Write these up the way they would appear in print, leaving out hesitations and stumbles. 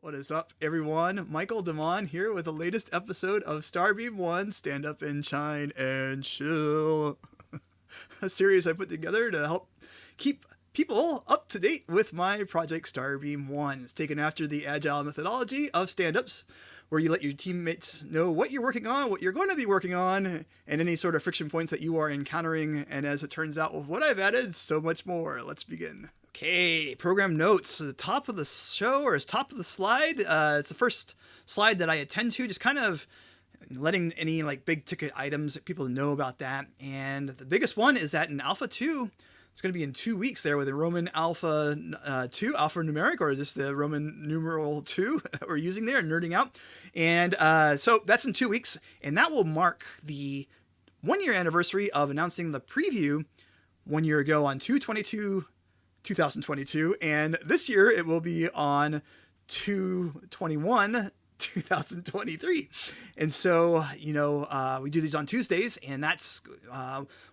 What is up, everyone? Michael Damon here with the latest episode of Starbeam.one, Stand-Up and Shine and Shill, a series I put together to help keep people up to date with my project Starbeam.one. It's taken after the agile methodology of stand-ups, where you let your teammates know what you're working on, what you're going to be working on, and any sort of friction points that you are encountering. And as it turns out, with what I've added, so much more. Let's begin. Okay, program notes. The top of the show, or top of the slide, it's the first slide that I attend to, just kind of letting any like big ticket items that people know about that. And the biggest one is that in Alpha 2, it's going to be in 2 weeks there with the Roman Alpha 2, alphanumeric, or just the Roman numeral 2 that we're using there, nerding out. And so that's in 2 weeks, and that will mark the 1 year anniversary of announcing the preview 1 year ago on 2/22/2022, and this year it will be on 2/21/2023. And so, we do these on Tuesdays, and that's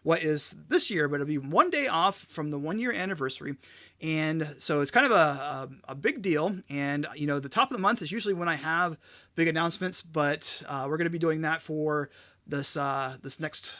what is this year, but it'll be 1 day off from the 1 year anniversary. And so it's kind of a big deal. And, the top of the month is usually when I have big announcements, but we're going to be doing that for this next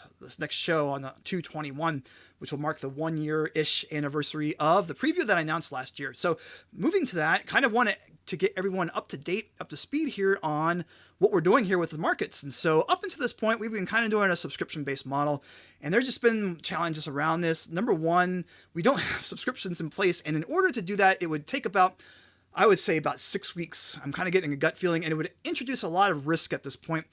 show on the 2/21, which will mark the 1 year-ish anniversary of the preview that I announced last year. So moving to that, kind of wanted to get everyone up to date, up to speed here on what we're doing here with the markets. And so up until this point, we've been kind of doing a subscription-based model, and there's just been challenges around this. Number one, we don't have subscriptions in place, and in order to do that, it would take about 6 weeks. I'm kind of getting a gut feeling, and it would introduce a lot of risk at this point.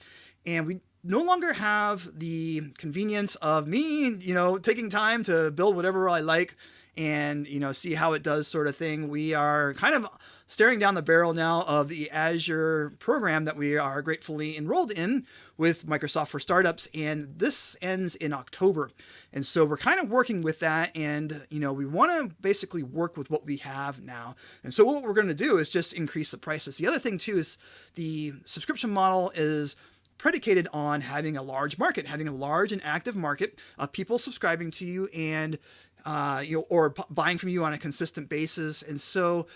And we no longer have the convenience of me, taking time to build whatever I like and, see how it does sort of thing. We are kind of staring down the barrel now of the Azure program that we are gratefully enrolled in with Microsoft for Startups, and this ends in October. And so we're kind of working with that, and, we want to basically work with what we have now. And so what we're going to do is just increase the prices. The other thing, too, is the subscription model is predicated on having a large market, having a large and active market of people subscribing to you and, or buying from you on a consistent basis. And so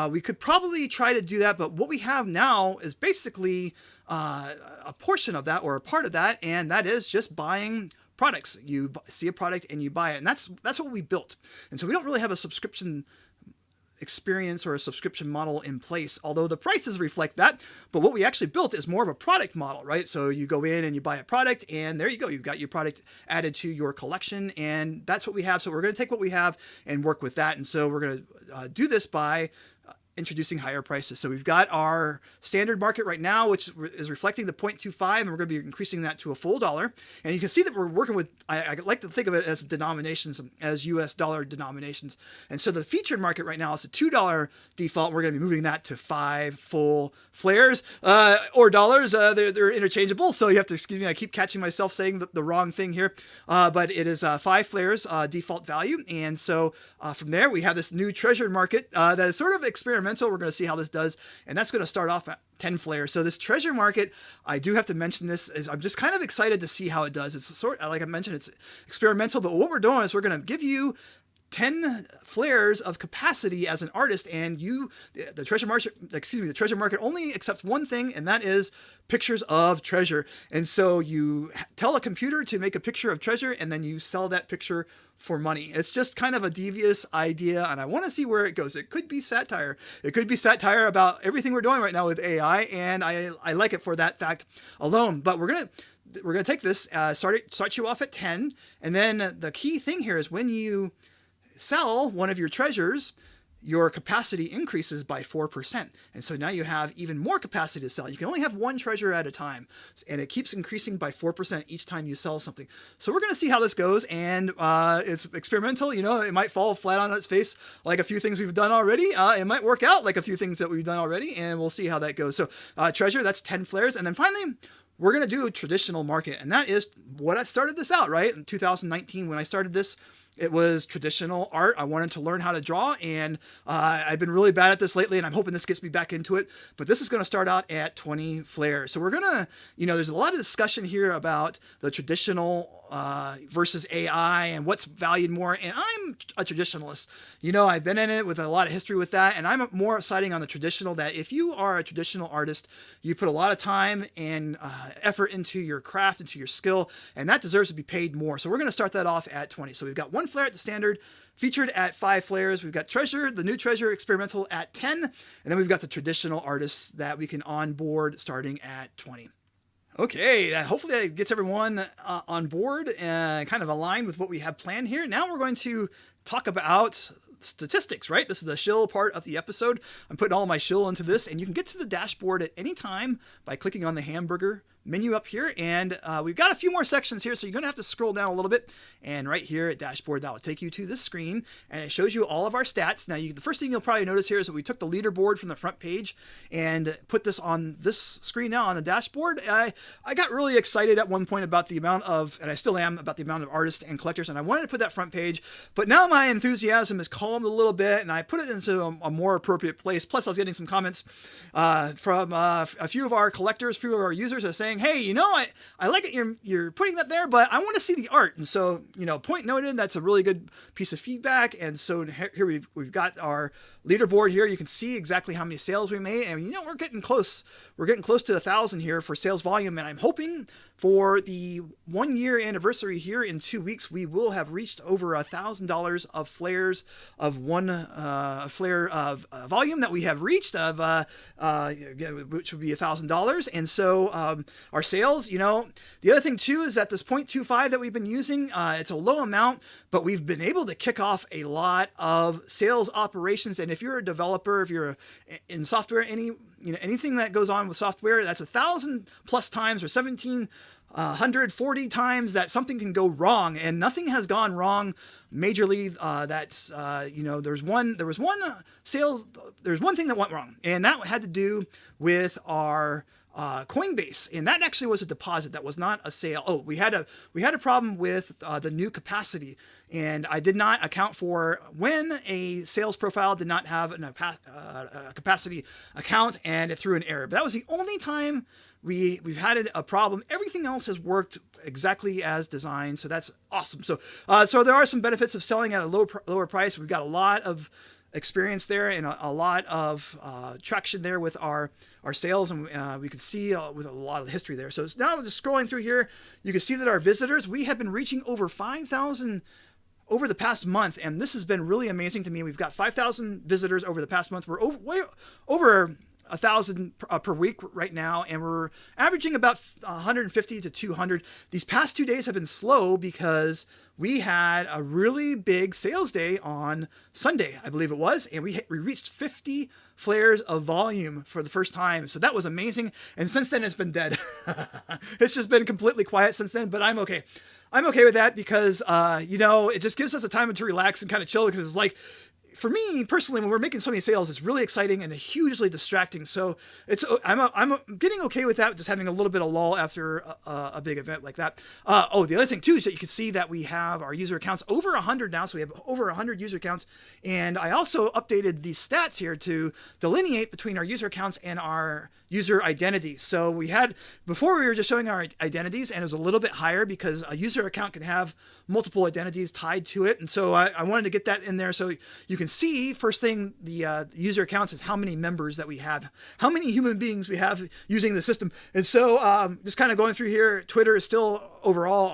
we could probably try to do that, but what we have now is basically a portion of that, or a part of that, and that is just buying products. You see a product and you buy it, and that's what we built. And so we don't really have a subscription experience or a subscription model in place, although the prices reflect that. But what we actually built is more of a product model, right? So you go in and you buy a product, and there you go. You've got your product added to your collection, and that's what we have. So we're going to take what we have and work with that. And so we're going to do this by introducing higher prices. So we've got our standard market right now, which is reflecting the 0.25, and we're going to be increasing that to a full dollar. And you can see that we're working with, I like to think of it as denominations, as US dollar denominations. And so the featured market right now is a $2 default. We're going to be moving that to 5 full flares, or dollars. They're interchangeable. So you have to excuse me. I keep catching myself saying the wrong thing here. But it is 5 flares default value. And so from there, we have this new treasured market that is sort of experimental. We're going to see how this does, and that's going to start off at 10 flares. So this treasure market, I do have to mention this, is I'm just kind of excited to see how it does. It's like I mentioned, it's experimental, but what we're doing is we're going to give you 10 flares of capacity as an artist, and the treasure market only accepts one thing, and that is pictures of treasure. And so you tell a computer to make a picture of treasure, and then you sell that picture for money. It's just kind of a devious idea, and I want to see where it goes. It could be satire. It could be satire about everything we're doing right now with AI, and I like it for that fact alone. But we're gonna take this, start you off at 10, and then the key thing here is when you sell one of your treasures, your capacity increases by 4%. And so now you have even more capacity to sell. You can only have one treasure at a time, and it keeps increasing by 4% each time you sell something. So we're going to see how this goes, and it's experimental. It might fall flat on its face like a few things we've done already. It might work out like a few things that we've done already, and we'll see how that goes. So treasure, that's 10 flares. And then finally, we're going to do a traditional market, and that is what I started this out, right? In 2019, when I started this, it was traditional art. I wanted to learn how to draw, and I've been really bad at this lately, and I'm hoping this gets me back into it. But this is going to start out at 20 flares. So we're going to, there's a lot of discussion here about the traditional versus AI and what's valued more. And I'm a traditionalist. You know, I've been in it with a lot of history with that. And I'm more siding on the traditional, that if you are a traditional artist, you put a lot of time and effort into your craft, into your skill, and that deserves to be paid more. So we're going to start that off at 20. So we've got 1 flare at the standard, featured at 5 flares. We've got Treasure, the new Treasure experimental at 10. And then we've got the traditional artists that we can onboard starting at 20. Okay, hopefully that gets everyone on board and kind of aligned with what we have planned here. Now we're going to talk about statistics, right? This is the Shill part of the episode. I'm putting all my Shill into this, and you can get to the dashboard at any time by clicking on the hamburger menu up here. And we've got a few more sections here, so you're going to have to scroll down a little bit. And right here at dashboard, that will take you to this screen, and it shows you all of our stats. Now, the first thing you'll probably notice here is that we took the leaderboard from the front page and put this on this screen now on the dashboard. I got really excited at one point about the amount of, and I still am, about the amount of artists and collectors, and I wanted to put that front page, but now my enthusiasm is calmed a little bit, and I put it into a more appropriate place. Plus, I was getting some comments from a few of our collectors, a few of our users are saying, hey, you know, I like it you're putting that there, but I want to see the art. And so, you know, point noted, that's a really good piece of feedback. And so here we've got our leaderboard here. You can see exactly how many sales we made, and you know, we're getting close. We're getting close to 1,000 here for sales volume, and I'm hoping for the 1-year anniversary here in 2 weeks, we will have reached over $1,000 of flares of one flare of volume that we have reached of, which would be $1,000. And so our sales, you know, the other thing too is that this 0.25 that we've been using, it's a low amount, but we've been able to kick off a lot of sales operations. And if you're a developer, if you're in software, anything that goes on with software, that's 1,000 plus times or 1,740 times that something can go wrong, and nothing has gone wrong majorly. That's you know, there was one thing that went wrong, and that had to do with our Coinbase, and that actually was a deposit. That was not a sale. Oh, we had a problem with the new capacity, and I did not account for when a sales profile did not have a capacity account, and it threw an error. But that was the only time we've had a problem. Everything else has worked exactly as designed, so that's awesome. So so there are some benefits of selling at a lower price. We've got a lot of experience there and a lot of traction there with our sales, and we can see with a lot of history there. So now just scrolling through here, you can see that our visitors, we have been reaching over 5,000 over the past month, and this has been really amazing to me. We've got 5,000 visitors over the past month. We're way over 1,000 per week right now, and we're averaging about 150 to 200. These past 2 days have been slow because we had a really big sales day on Sunday, I believe it was, and we reached 50 flares of volume for the first time. So that was amazing. And since then, it's been dead. It's just been completely quiet since then, but I'm okay. I'm okay with that because, you know, it just gives us a time to relax and kind of chill, because it's like, for me personally, when we're making so many sales, it's really exciting and hugely distracting. So I'm getting okay with that, just having a little bit of lull after a big event like that. Oh, the other thing too is that you can see that we have our user accounts over 100 now. So we have over 100 user accounts, and I also updated these stats here to delineate between our user accounts and our user identities. So we had, before we were just showing our identities, and it was a little bit higher because a user account can have multiple identities tied to it. And so I wanted to get that in there so you can see, first thing, the user accounts is how many members that we have, how many human beings we have using the system. And so just kind of going through here, Twitter is still overall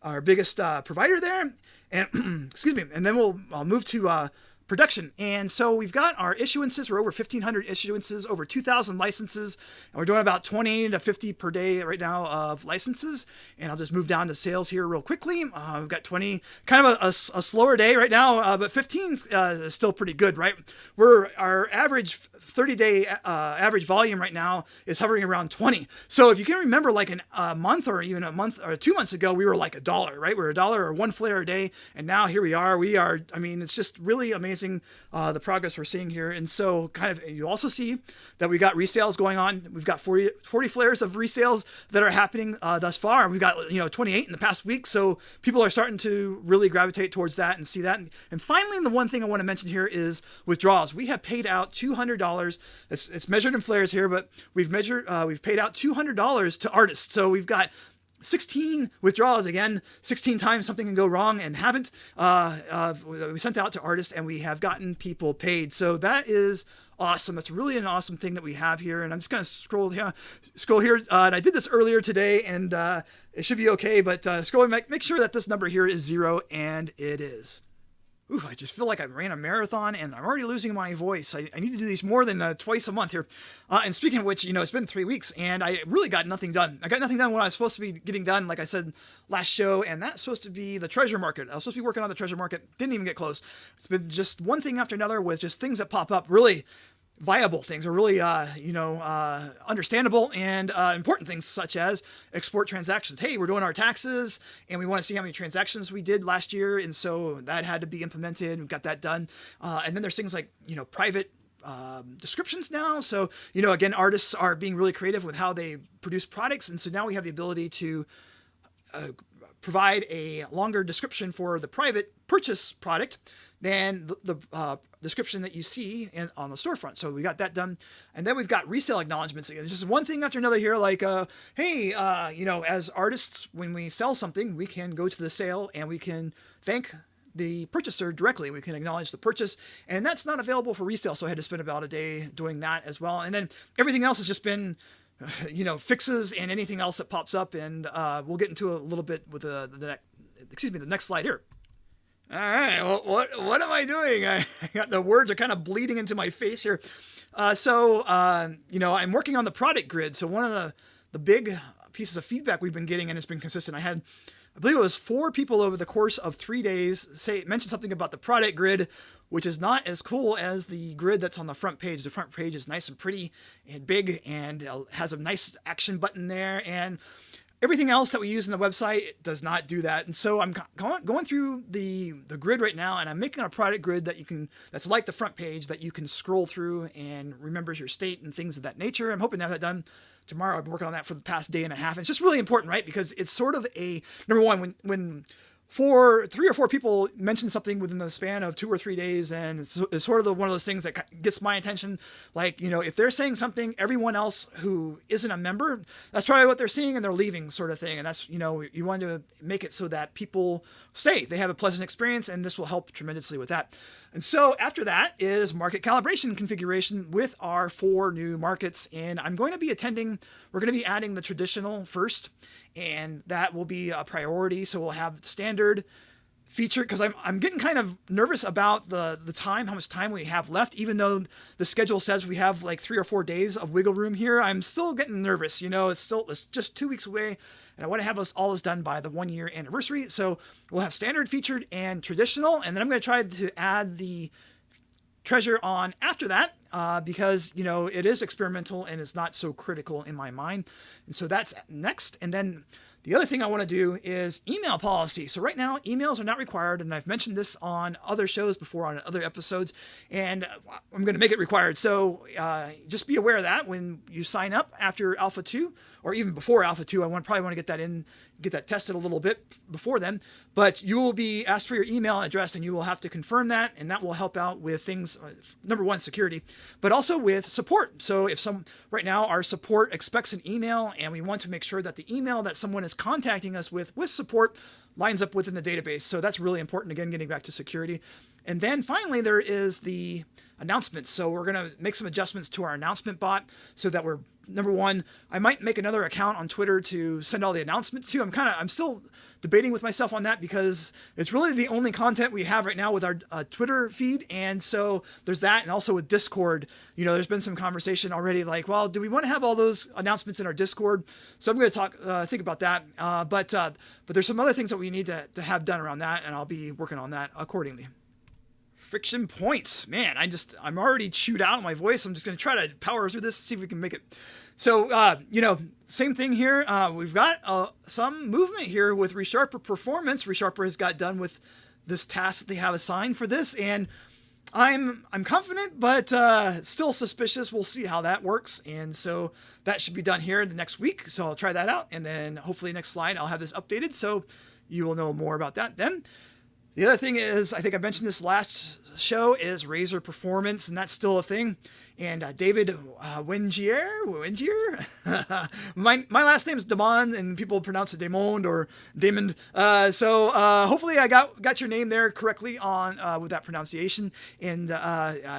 our biggest provider there. And excuse me. And then I'll move to production. And so we've got our issuances. We're over 1,500 issuances, over 2,000 licenses, and we're doing about 20 to 50 per day right now of licenses. And I'll just move down to sales here real quickly. We've got 20, kind of a slower day right now, but 15 is still pretty good, right? Our average 30-day average volume right now is hovering around 20. So if you can remember, like a month or even a month or 2 months ago, we were like $1, right? We were $1 or 1 flare a day. And now here we are. I mean, it's just really amazing the progress we're seeing here. And so kind of, you also see that we got resales going on. We've got 40 flares of resales that are happening thus far. We've got, 28 in the past week. So people are starting to really gravitate towards that and see that. And finally, the one thing I want to mention here is withdrawals. We have paid out $200. It's measured in flares here, but we've paid out $200 to artists. So we've got 16 withdrawals again. 16 times something can go wrong and haven't. We sent out to artists and we have gotten people paid. So that is awesome. That's really an awesome thing that we have here. And I'm just going to scroll here. And I did this earlier today, and it should be okay. But scroll, make sure that this number here is 0, and it is. Ooh, I just feel like I ran a marathon and I'm already losing my voice. I need to do these more than twice a month here. And speaking of which, it's been 3 weeks and I really got nothing done. I got nothing done when I was supposed to be getting done, like I said last show, and that's supposed to be the treasure market. I was supposed to be working on the treasure market. Didn't even get close. It's been just one thing after another with just things that pop up, really viable things, or really, understandable and important things, such as export transactions. Hey, we're doing our taxes and we want to see how many transactions we did last year. And so that had to be implemented. We got that done. And then there's things like, private descriptions now. So, again, artists are being really creative with how they produce products. And so now we have the ability to provide a longer description for the private purchase product than the description that you see on the storefront. So we got that done. And then we've got resale acknowledgments. It's just one thing after another here, like, hey, as artists, when we sell something, we can go to the sale and we can thank the purchaser directly. We can acknowledge the purchase, and that's not available for resale. So I had to spend about a day doing that as well. And then everything else has just been, fixes and anything else that pops up. And we'll get into a little bit with the next slide here. All right. Well, what am I doing? I got the words are kind of bleeding into my face here. I'm working on the product grid. So one of the big pieces of feedback we've been getting, and it's been consistent. I believe it was 4 people over the course of 3 days mention something about the product grid, which is not as cool as the grid that's on the front page. The front page is nice and pretty and big and has a nice action button there, and everything else that we use in the website does not do that. And so I'm going through the grid right now, and I'm making a product grid that's like the front page that you can scroll through and remembers your state and things of that nature. I'm hoping to have that done tomorrow. I've been working on that for the past day and a half. And it's just really important, right? Because it's sort of number one, when 3 or 4 people mention something within the span of 2 or 3 days, and it's sort of one of those things that gets my attention. Like, if they're saying something, everyone else who isn't a member, that's probably what they're seeing and they're leaving, sort of thing. And that's, you want to make it so that people stay, they have a pleasant experience, and this will help tremendously with that. And so after that is market calibration configuration with our 4 new markets. And we're going to be adding the traditional first, and that will be a priority. So we'll have standard feature, because I'm getting kind of nervous about the time, how much time we have left, even though the schedule says we have like 3 or 4 days of wiggle room here. I'm still getting nervous. It's just 2 weeks away, and I want to have all this done by the 1-year anniversary. So we'll have standard, featured, and traditional. And then I'm going to try to add the treasure on after that, because, it is experimental and it's not so critical in my mind. And so that's next. And then the other thing I want to do is email policy. So right now, emails are not required, and I've mentioned this on other shows before, on other episodes, and I'm going to make it required. So just be aware of that when you sign up after Alpha 2, or even before Alpha 2. Probably want to get that tested a little bit before then. But you will be asked for your email address, and you will have to confirm that, and that will help out with things, number one, security, but also with support. So right now our support expects an email, and we want to make sure that the email that someone is contacting us with support lines up within the database. So that's really important, again, getting back to security. And then finally, there is the announcements. So we're going to make some adjustments to our announcement bot so that number one, I might make another account on Twitter to send all the announcements to. I'm still debating with myself on that, because it's really the only content we have right now with our Twitter feed. And so there's that. And also with Discord, there's been some conversation already, like, well, do we want to have all those announcements in our Discord? So I'm going to think about that. But there's some other things that we need to have done around that, and I'll be working on that accordingly. Friction points, man, I'm already chewed out on my voice. I'm just going to try to power through this, see if we can make it. So, same thing here. We've got some movement here with Resharper Performance. Resharper has got done with this task that they have assigned for this, and I'm confident, but still suspicious. We'll see how that works. And so that should be done here in the next week. So I'll try that out, and then hopefully next slide I'll have this updated, so you will know more about that then. The other thing is, I think I mentioned this last show, is Razor Performance, and that's still a thing. and David Wengier. my last name is Damon, and people pronounce it Damond or Damond. So hopefully I got your name there correctly on with that pronunciation. And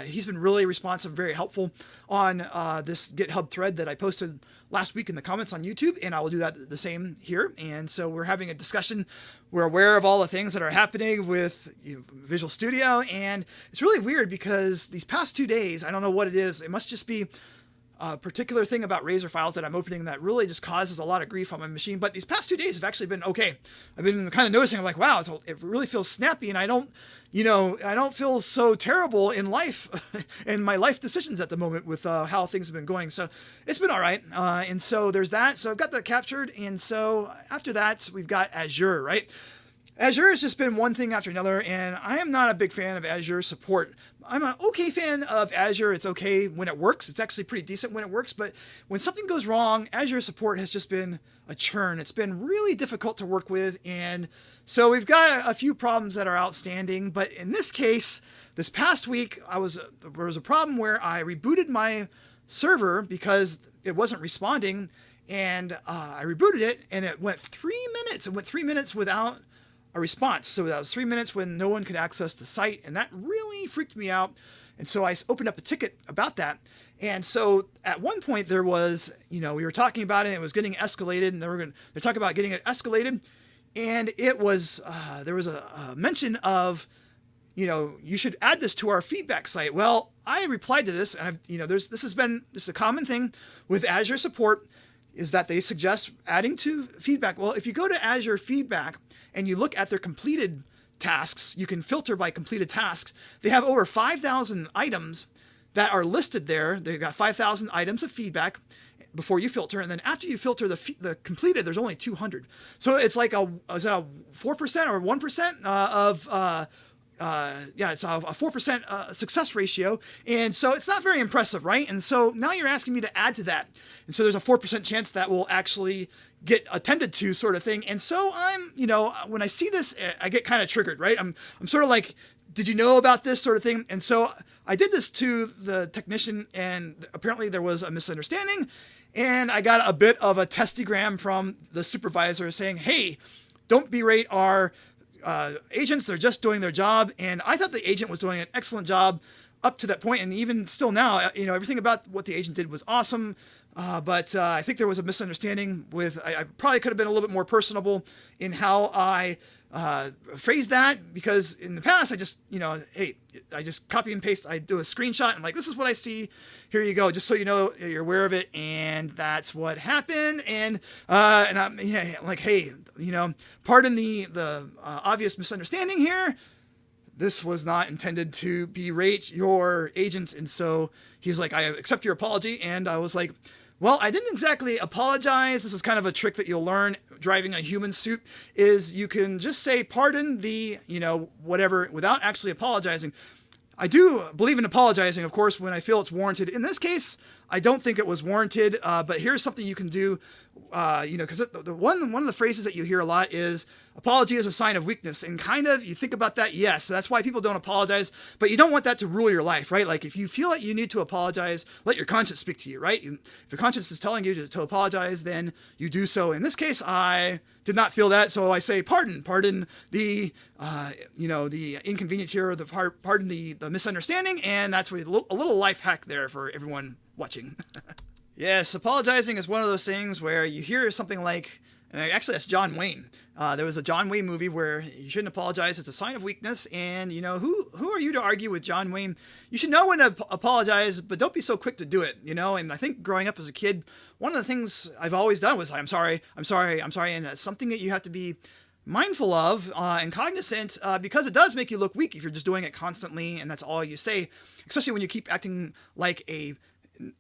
he's been really responsive, very helpful on this GitHub thread that I posted last week in the comments on YouTube, and I will do that the same here. And so we're having a discussion. We're aware of all the things that are happening with Visual Studio, and it's really weird because these past 2 days, I don't know what it is. It must just be a particular thing about Razor files that I'm opening that really just causes a lot of grief on my machine. But these past 2 days have actually been okay. I've been kind of noticing, I'm like, wow, it really feels snappy, and I don't feel so terrible in life and my life decisions at the moment with how things have been going. So it's been all right. And so there's that. So I've got that captured. And so after that, we've got Azure, right? Azure has just been one thing after another, and I am not a big fan of Azure support. I'm an okay fan of Azure. It's okay when it works. It's actually pretty decent when it works, but when something goes wrong, Azure support has just been a churn. It's been really difficult to work with, and so we've got a few problems that are outstanding. But in this case, this past week, there was a problem where I rebooted my server because it wasn't responding, and I rebooted it, and it went 3 minutes. It went 3 minutes without a response. So that was 3 minutes when no one could access the site, and that really freaked me out. And so I opened up a ticket about that. And so at one point there was, we were talking about it, and it was getting escalated, and they're talking about getting it escalated. And it was, there was a mention of, you should add this to our feedback site. Well, I replied to this, and this is a common thing with Azure support, is that they suggest adding to feedback. Well, if you go to Azure feedback and you look at their completed tasks, you can filter by completed tasks. They have over 5,000 items that are listed there. They've got 5,000 items of feedback before you filter, and then after you filter the completed, there's only 200. So it's like is that a 4% or 1% of it's a 4% success ratio. And so it's not very impressive, right? And so now you're asking me to add to that. And so there's a 4% chance that will actually get attended to, sort of thing. And so I'm, when I see this, I get kind of triggered, right? I'm sort of like, did you know about this, sort of thing? And so I did this to the technician, and apparently there was a misunderstanding, and I got a bit of a testigram from the supervisor saying, hey, don't berate our agents. They're just doing their job. And I thought the agent was doing an excellent job up to that point. And even still now, everything about what the agent did was awesome. But I think there was a misunderstanding with, I probably could have been a little bit more personable in how I phrased that, because in the past I just, I just copy and paste. I do a screenshot and like, this is what I see. Here you go. Just so you know, you're aware of it. And that's what happened. And I'm like, hey, pardon the obvious misunderstanding here. This was not intended to berate your agents. And so he's like, I accept your apology. And I was like, well, I didn't exactly apologize. This is kind of a trick that you'll learn driving a human suit, is you can just say, pardon the, whatever, without actually apologizing. I do believe in apologizing, of course, when I feel it's warranted. In this case, I don't think it was warranted, but here's something you can do, because one of the phrases that you hear a lot is apology is a sign of weakness. And kind of, you think about that, yes, that's why people don't apologize, but you don't want that to rule your life, right? Like if you feel like you need to apologize, let your conscience speak to you, right? If the conscience is telling you to apologize, then you do so. In this case, I did not feel that, so I say pardon the, the inconvenience here, or pardon the misunderstanding, and that's what a little life hack there for everyone watching. Yes, apologizing is one of those things where you hear something like, and actually that's John Wayne. There was a John Wayne movie where you shouldn't apologize. It's a sign of weakness. And, who are you to argue with John Wayne? You should know when to apologize, but don't be so quick to do it, And I think growing up as a kid, one of the things I've always done was, I'm sorry. And it's something that you have to be mindful of and cognizant, because it does make you look weak if you're just doing it constantly and that's all you say, especially when you keep acting like a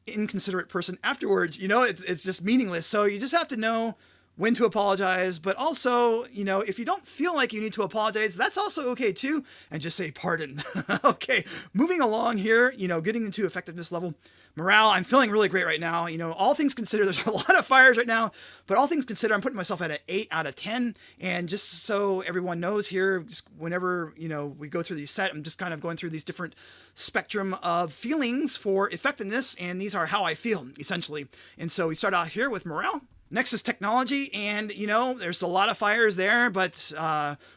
inconsiderate person afterwards. It's just meaningless. So you just have to know when to apologize, but also, if you don't feel like you need to apologize, that's also okay too, and just say pardon. Okay, moving along here, getting into effectiveness level. Morale, I'm feeling really great right now. All things considered, there's a lot of fires right now, but all things considered, I'm putting myself at an 8 out of 10. And just so everyone knows here, just whenever, we go through these I'm just kind of going through these different spectrum of feelings for effectiveness, and these are how I feel, essentially. And so we start out here with morale. Next is technology, and there's a lot of fires there, but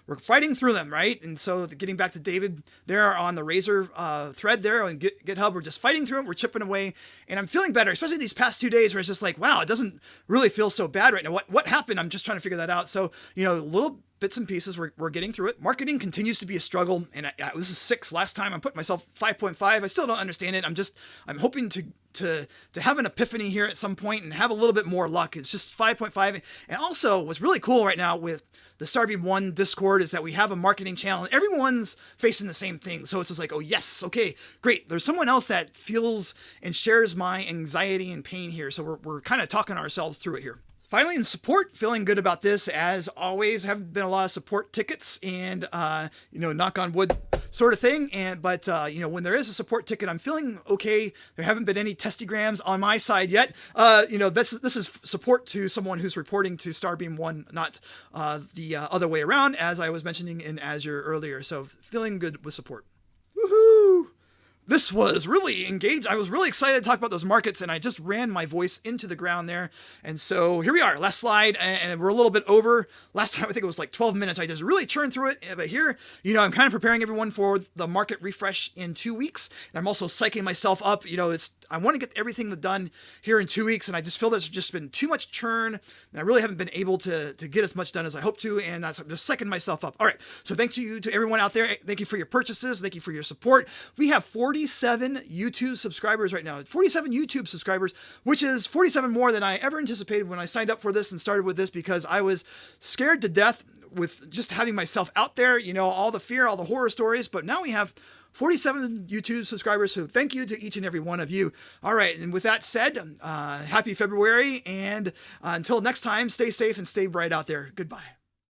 we're fighting through them, right? And so getting back to David there on the Razor thread there on GitHub, we're just fighting through it, we're chipping away, and I'm feeling better, especially these past 2 days where it's just like, wow, it doesn't really feel so bad right now. What happened? I'm just trying to figure that out. So, little bits and pieces, we're getting through it. Marketing continues to be a struggle, and this is 6 last time. I'm putting myself 5.5. I still don't understand it. I'm hoping to have an epiphany here at some point and have a little bit more luck. It's just 5.5. And also what's really cool right now with the starbeam.one Discord is that we have a marketing channel and everyone's facing the same thing. So it's just like, oh yes, okay, great. There's someone else that feels and shares my anxiety and pain here. So we're kind of talking ourselves through it here. Finally, in support, feeling good about this. As always, have been a lot of support tickets and, knock on wood sort of thing. But when there is a support ticket, I'm feeling okay. There haven't been any testigrams on my side yet. This is support to someone who's reporting to starbeam.one, not the other way around, as I was mentioning in Azure earlier. So feeling good with support. Woohoo! This was really engaged. I was really excited to talk about those markets, and I just ran my voice into the ground there. And so here we are, last slide, and we're a little bit over. Last time, I think it was like 12 minutes. I just really churned through it. But here, I'm kind of preparing everyone for the market refresh in 2 weeks. And I'm also psyching myself up. I want to get everything done here in 2 weeks, and I just feel there's just been too much churn. And I really haven't been able to get as much done as I hope to, and I'm just psyching myself up. All right, so thank you to everyone out there. Thank you for your purchases. Thank you for your support. We have 47 YouTube subscribers right now. 47 YouTube subscribers, which is 47 more than I ever anticipated when I signed up for this and started with this, because I was scared to death with just having myself out there, all the fear, all the horror stories. But now we have 47 YouTube subscribers, so thank you to each and every one of you. All right, and with that said, happy February, and until next time, stay safe and stay bright out there. Goodbye.